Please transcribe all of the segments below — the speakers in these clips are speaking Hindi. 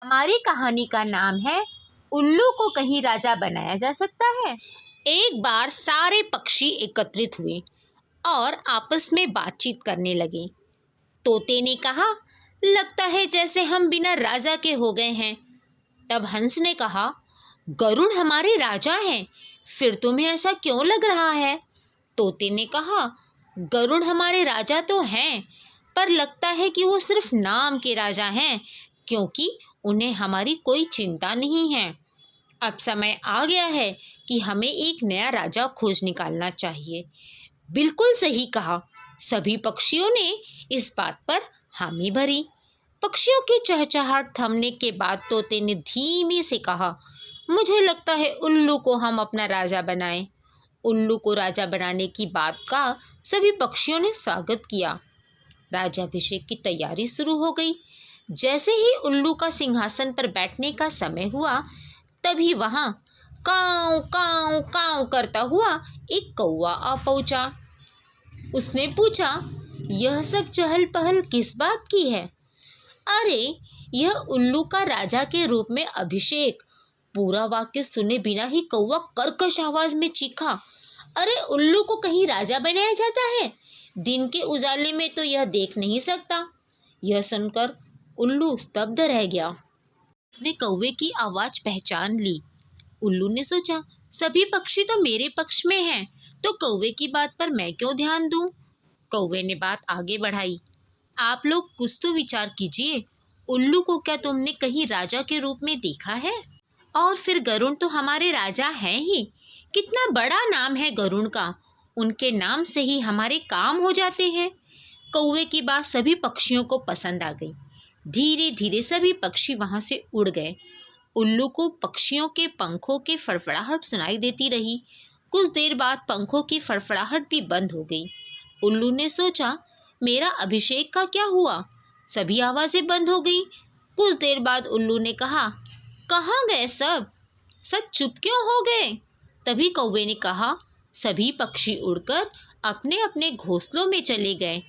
हमारी कहानी का नाम है उल्लू को कहीं राजा बनाया जा सकता है। एक बार सारे पक्षी एकत्रित हुए और आपस में बातचीत करने लगे। तोते ने कहा, लगता है जैसे हम बिना राजा के हो गए हैं। तब हंस ने कहा, गरुड़ हमारे राजा हैं, फिर तुम्हें ऐसा क्यों लग रहा है? तोते ने कहा, गरुड़ हमारे राजा तो हैं, पर लगता है कि वो सिर्फ नाम के राजा हैं, क्योंकि उन्हें हमारी कोई चिंता नहीं है। अब समय आ गया है कि हमें एक नया राजा खोज निकालना चाहिए। बिल्कुल सही कहा। सभी पक्षियों ने इस बात पर हामी भरी। पक्षियों की चहचहाट थमने के बाद तोते ने धीमे से कहा, मुझे लगता है उल्लू को हम अपना राजा बनाएं। उल्लू को राजा बनाने की बात का सभी पक्षियों ने स्वागत किया। राज्याभिषेक की तैयारी शुरू हो गई। जैसे ही उल्लू का सिंहासन पर बैठने का समय हुआ, तभी वहां काऊ काऊ काऊ करता हुआ एक कौवा आ पहुंचा। उसने पूछा, यह सब चहल पहल किस बात की है? अरे, यह उल्लू का राजा के रूप में अभिषेक। पूरा वाक्य सुने बिना ही कौवा कर्कश आवाज में चीखा, अरे उल्लू को कहीं राजा बनाया जाता है? दिन के उजाले में तो यह देख नहीं सकता। यह सुनकर उल्लू स्तब्ध रह गया। उसने कौवे की आवाज पहचान ली। उल्लू ने सोचा, सभी पक्षी तो मेरे पक्ष में हैं, तो कौवे की बात पर मैं क्यों ध्यान दूं? कौवे ने बात आगे बढ़ाई, आप लोग कुछ तो विचार कीजिए। उल्लू को क्या तुमने कहीं राजा के रूप में देखा है? और फिर गरुड़ तो हमारे राजा हैं ही। कितना बड़ा नाम है गरुड़ का। उनके नाम से ही हमारे काम हो जाते हैं। कौवे की बात सभी पक्षियों को पसंद आ गई। धीरे धीरे सभी पक्षी वहां से उड़ गए। उल्लू को पक्षियों के पंखों की फड़फड़ाहट सुनाई देती रही। कुछ देर बाद पंखों की फड़फड़ाहट भी बंद हो गई। उल्लू ने सोचा, मेरा अभिषेक का क्या हुआ? सभी आवाजें बंद हो गई। कुछ देर बाद उल्लू ने कहा, कहाँ गए सब चुप क्यों हो गए? तभी कौवे ने कहा, सभी पक्षी उड़कर अपने अपने घोंसलों में चले गए।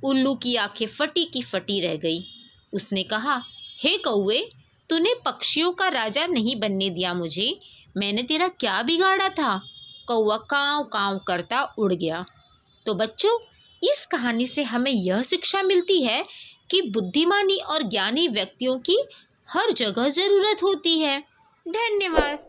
उल्लू की आंखें फटी की फटी रह गई। उसने कहा, हे कौवे, तूने पक्षियों का राजा नहीं बनने दिया मुझे। मैंने तेरा क्या बिगाड़ा था? कौवा कांव कांव करता उड़ गया। तो बच्चों, इस कहानी से हमें यह शिक्षा मिलती है कि बुद्धिमानी और ज्ञानी व्यक्तियों की हर जगह जरूरत होती है। धन्यवाद।